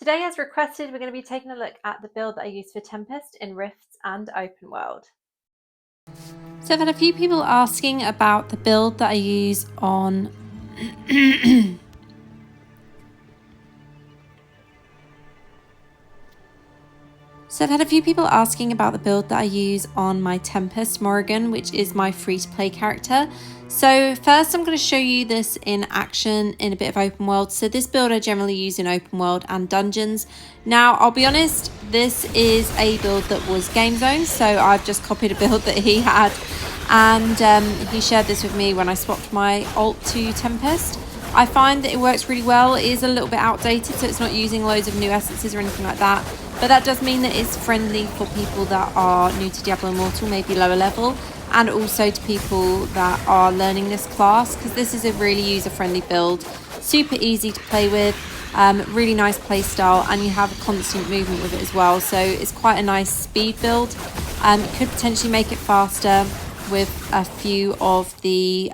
Today, as requested, we're going to be taking a look at the build that I use for Tempest in Rifts and Open World. So I've had a few people asking about the build that I use on my Tempest Morrigan, which is my free-to-play character. So first I'm going to show you this in action in a bit of open world. So this build I generally use in open world and dungeons. Now I'll be honest, this is a build that was Game Zone, so I've just copied a build that he had, and he shared this with me when I swapped my alt to Tempest. I find that it works really well. It is a little bit outdated, so it's not using loads of new essences or anything like that, but that does mean that it's friendly for people that are new to Diablo Immortal, maybe lower level, and also to people that are learning this class, because this is a really user-friendly build, super easy to play with, really nice play style, and you have constant movement with it as well, so it's quite a nice speed build. You could potentially make it faster with a few of the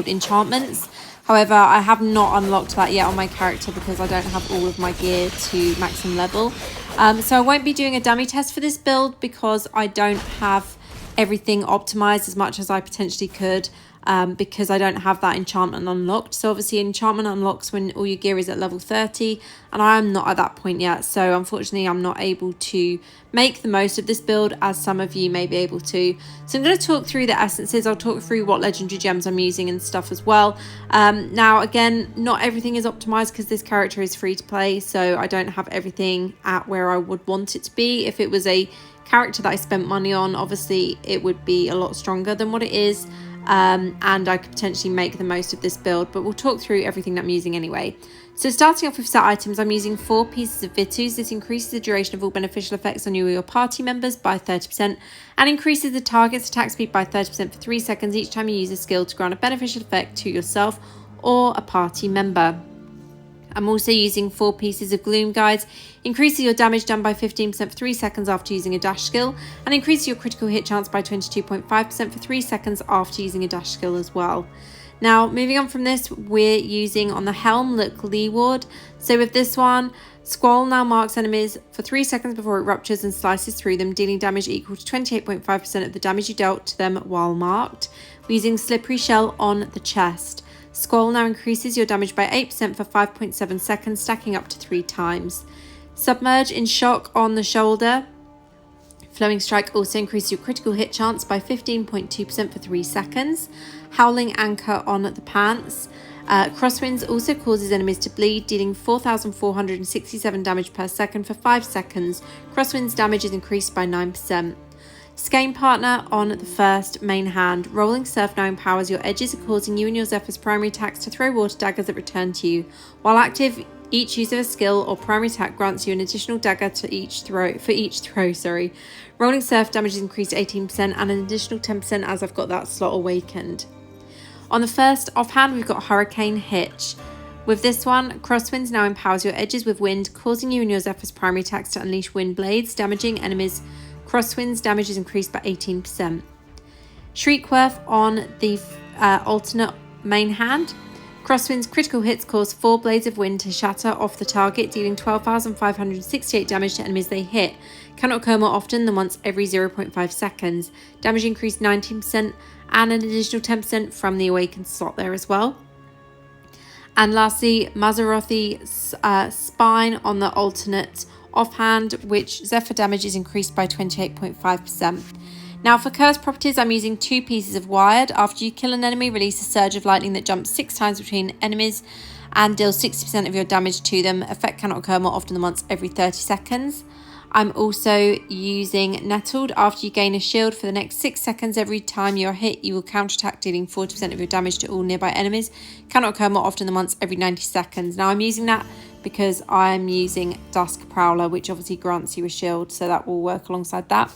enchantments. However, I have not unlocked that yet on my character because I don't have all of my gear to maximum level. So I won't be doing a dummy test for this build because I don't have everything optimized as much as I potentially could, because I don't have that enchantment unlocked. So obviously enchantment unlocks when all your gear is at level 30, and I am not at that point yet, so unfortunately I'm not able to make the most of this build as some of you may be able to. So I'm going to talk through the essences. I'll talk through what legendary gems I'm using and stuff as well. Now again, not everything is optimized because this character is free to play, so I don't have everything at where I would want it to be. If it was a character that I spent money on, obviously it would be a lot stronger than what it is, and I could potentially make the most of this build, but we'll talk through everything that I'm using anyway. So starting off with set items, I'm using 4 pieces of Vitus. This increases the duration of all beneficial effects on you or your party members by 30% and increases the target's attack speed by 30% for 3 seconds each time you use a skill to grant a beneficial effect to yourself or a party member. I'm also using 4 pieces of Gloom Guides, increases your damage done by 15% for 3 seconds after using a dash skill, and increases your critical hit chance by 22.5% for 3 seconds after using a dash skill as well. Now, moving on from this, we're using on the helm, look leeward. So with this one, Squall now marks enemies for 3 seconds before it ruptures and slices through them, dealing damage equal to 28.5% of the damage you dealt to them while marked. We're using Slippery Shell on the chest. Squall now increases your damage by 8% for 5.7 seconds, stacking up to 3 times. Submerge in Shock on the shoulder. Flowing Strike also increases your critical hit chance by 15.2% for 3 seconds. Howling Anchor on the pants. Crosswinds also causes enemies to bleed, dealing 4,467 damage per second for 5 seconds. Crosswinds damage is increased by 9%. Skein Partner on the first main hand. Rolling Surf now empowers your edges, causing you and your Zephyr's primary attacks to throw water daggers that return to you. While active, each use of a skill or primary attack grants you an additional dagger to each throw. Rolling Surf damage is increased 18% and an additional 10% as I've got that slot awakened. On the first offhand, we've got Hurricane Hitch. With this one, Crosswinds now empowers your edges with wind, causing you and your Zephyr's primary attacks to unleash wind blades, damaging enemies. Crosswinds damage is increased by 18%. Shriekworth on the alternate main hand. Crosswinds critical hits cause 4 blades of wind to shatter off the target, dealing 12,568 damage to enemies they hit. Cannot occur more often than once every 0.5 seconds. Damage increased 19% and an additional 10% from the awakened slot there as well. And lastly, Mazarothi Spine on the alternate offhand, which Zephyr damage is increased by 28.5%. Now for curse properties, I'm using 2 pieces of Wired. After you kill an enemy, release a surge of lightning that jumps 6 times between enemies and deals 60% of your damage to them. Effect cannot occur more often than once every 30 seconds. I'm also using Nettled. After you gain a shield for the next 6 seconds, every time you're hit, you will counterattack, dealing 40% of your damage to all nearby enemies. Cannot occur more often than once every 90 seconds. Now I'm using that because I'm using Dusk Prowler, which obviously grants you a shield, so that will work alongside that.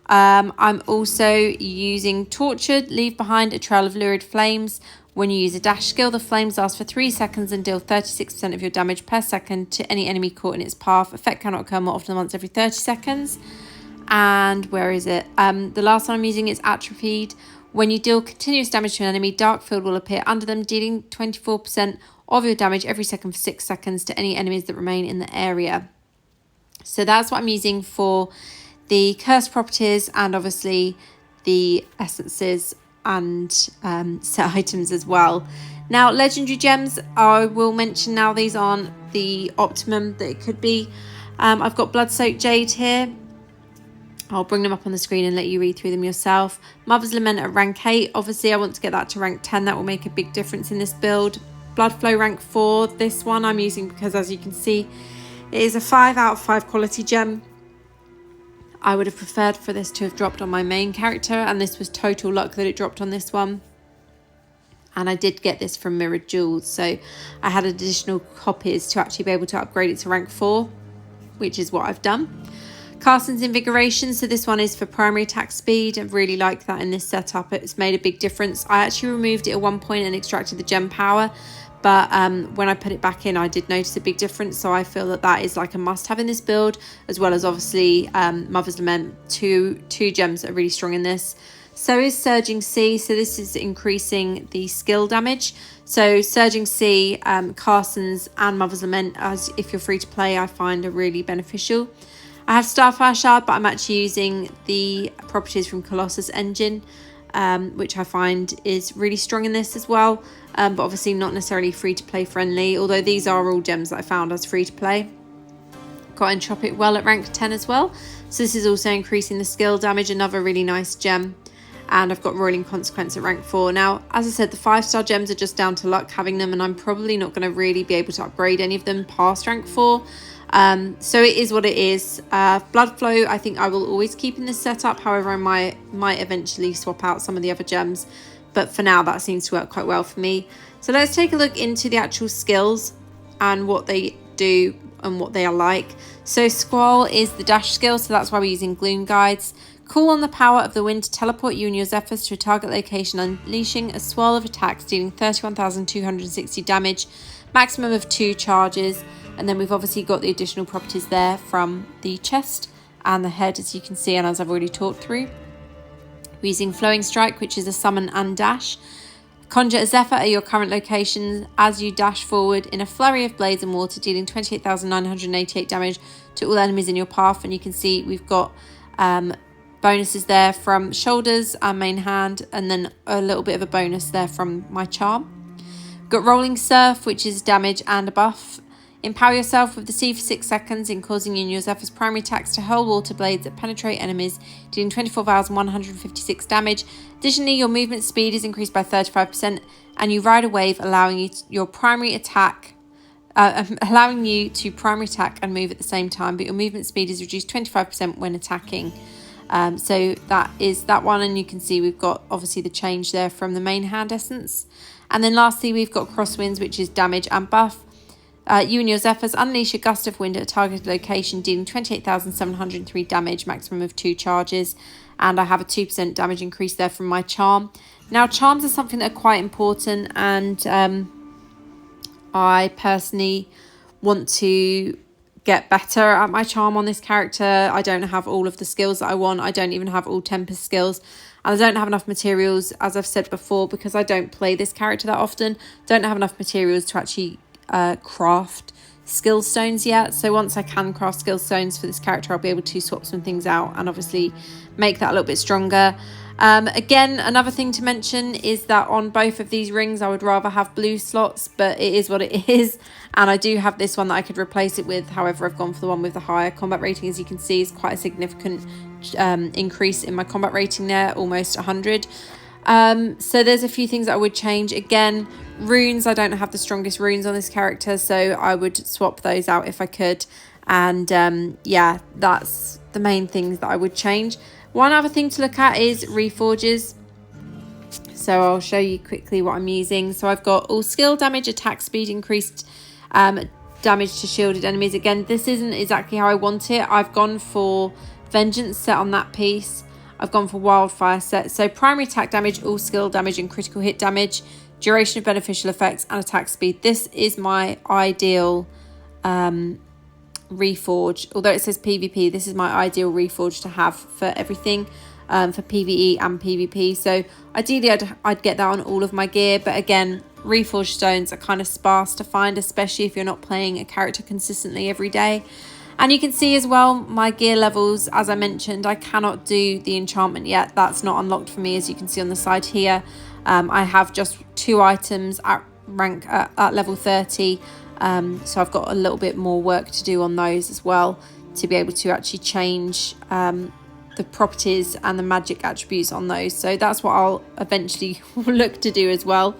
I'm also using Tortured. Leave behind a trail of lurid flames. When you use a dash skill, the flames last for 3 seconds and deal 36% of your damage per second to any enemy caught in its path. Effect cannot occur more often than once every 30 seconds. And where is it? The last one I'm using is Atrophied. When you deal continuous damage to an enemy, Dark Field will appear under them, dealing 24% of your damage every second for 6 seconds to any enemies that remain in the area. So that's what I'm using for the curse properties and obviously the essences and set items as well. Now, legendary gems, I will mention now these aren't the optimum that it could be. I've got Blood Soaked Jade here. I'll bring them up on the screen and let you read through them yourself. Mother's Lament at rank 8. Obviously, I want to get that to rank 10. That will make a big difference in this build. Blood Flow rank 4. This one I'm using because, as you can see, it is a 5 out of 5 quality gem. I would have preferred for this to have dropped on my main character, and this was total luck that it dropped on this one. And I did get this from Mirrored Jewels, so I had additional copies to actually be able to upgrade it to rank 4, which is what I've done. Carson's Invigoration, so this one is for primary attack speed. I really like that in this setup. It's made a big difference. I actually removed it at one point and extracted the gem power, but when I put it back in, I did notice a big difference. So I feel that that is like a must-have in this build, as well as obviously Mother's Lament. Two gems that are really strong in this. So is Surging Sea. So this is increasing the skill damage. So Surging Sea, Carson's and Mother's Lament, as if you're free to play, I find are really beneficial. I have Starfire Shard, but I'm actually using the properties from Colossus Engine, which I find is really strong in this as well, but obviously not necessarily free to play friendly, although these are all gems that I found as free to play. Got Entropic Well at rank 10 as well, so this is also increasing the skill damage, another really nice gem. And I've got Roiling Consequence at rank 4. Now, as I said, the 5-star gems are just down to luck having them, and I'm probably not going to really be able to upgrade any of them past rank 4. So it is what it is. Blood Flow, I think I will always keep in this setup. However, I might eventually swap out some of the other gems. But for now, that seems to work quite well for me. So let's take a look into the actual skills and what they do and what they are like. So Squall is the dash skill, so that's why we're using Gloom Guides. Call on the power of the wind to teleport you and your Zephyrs to a target location, unleashing a swirl of attacks, dealing 31,260 damage, maximum of 2 charges. And then we've obviously got the additional properties there from the chest and the head, as you can see, and as I've already talked through. We're using Flowing Strike, which is a summon and dash. Conjure a Zephyr at your current location as you dash forward in a flurry of blades and water, dealing 28,988 damage to all enemies in your path. And you can see we've got bonuses there from shoulders and main hand, and then a little bit of a bonus there from my charm. Got Rolling Surf, which is damage and a buff. Empower yourself with the sea for 6 seconds in causing you and your Zephyr's primary attacks to hurl water blades that penetrate enemies, dealing 24,156 damage. Additionally, your movement speed is increased by 35%, and you ride a wave, allowing you to primary attack and move at the same time, but your movement speed is reduced 25% when attacking. So that is that one, and you can see we've got obviously the change there from the main hand essence. And then lastly, we've got Crosswinds, which is damage and buff. You and your Zephyrs unleash a gust of wind at a targeted location, dealing 28,703 damage, maximum of 2 charges. And I have a 2% damage increase there from my charm. Now, charms are something that are quite important, and I personally want to get better at my charm on this character. I don't have all of the skills that I want. I don't even have all Tempest skills. And I don't have enough materials, as I've said before, because I don't play this character that often. Don't have enough materials to actually craft skill stones yet. So once I can craft skill stones for this character, I'll be able to swap some things out and obviously make that a little bit stronger. Again, another thing to mention is that on both of these rings I would rather have blue slots, but it is what it is, and I do have this one that I could replace it with. However, I've gone for the one with the higher combat rating. As you can see, is quite a significant increase in my combat rating there, almost 100. So there's a few things that I would change. Again, runes, I don't have the strongest runes on this character, so I would swap those out if I could. And yeah, that's the main things that I would change. One other thing to look at is reforges. So I'll show you quickly what I'm using. So I've got all skill damage, attack speed increased, damage to shielded enemies. Again, this isn't exactly how I want it. I've gone for Vengeance set on that piece. I've gone for Wildfire set. So primary attack damage, all skill damage and critical hit damage, duration of beneficial effects and attack speed. This is my ideal reforge. Although it says PvP, this is my ideal reforge to have for everything. for PvE and PvP. So ideally I'd get that on all of my gear, but again, reforged stones are kind of sparse to find, especially if you're not playing a character consistently every day. And you can see as well my gear levels, as I mentioned, I cannot do the enchantment yet. That's not unlocked for me, as you can see on the side here. I have just 2 items at rank at level 30, so I've got a little bit more work to do on those as well to be able to actually change the properties and the magic attributes on those. So that's what I'll eventually look to do as well.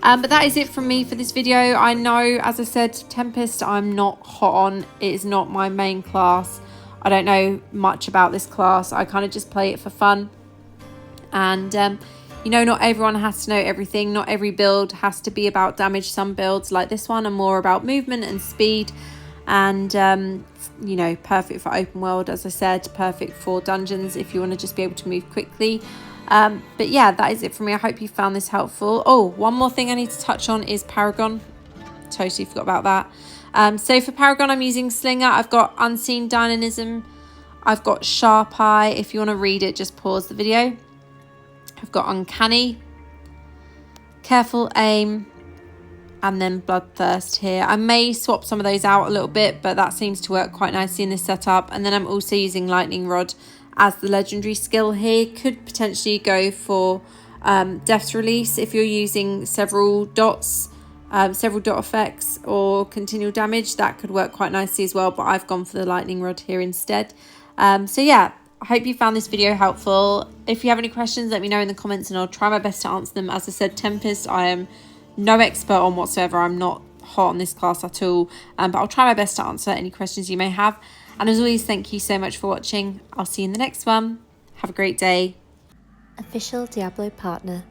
But that is it from me for this video. I know, as I said, Tempest I'm not hot on. It is not my main class. I don't know much about this class. I kind of just play it for fun. And, you know, not everyone has to know everything. Not every build has to be about damage. Some builds like this one are more about movement and speed. And, you know, perfect for open world, as I said. Perfect for dungeons if you want to just be able to move quickly. But yeah, that is it for me. I hope you found this helpful. Oh, one more thing I need to touch on is Paragon. Totally forgot about that. So for Paragon, I'm using Slinger. I've got Unseen Dynamism. I've got Sharp Eye. If you want to read it, just pause the video. I've got Uncanny, Careful Aim, and then Bloodthirst here. I may swap some of those out a little bit, but that seems to work quite nicely in this setup. And then I'm also using Lightning Rod as the legendary skill here. Could potentially go for Death's Release if you're using several dots, several dot effects or continual damage. That could work quite nicely as well, but I've gone for the Lightning Rod here instead. So yeah, I hope you found this video helpful. If you have any questions, let me know in the comments and I'll try my best to answer them. As I said, Tempest I am no expert on whatsoever. I'm not hot on this class at all, but I'll try my best to answer any questions you may have. And as always, thank you so much for watching. I'll see you in the next one. Have a great day. Official Diablo Partner.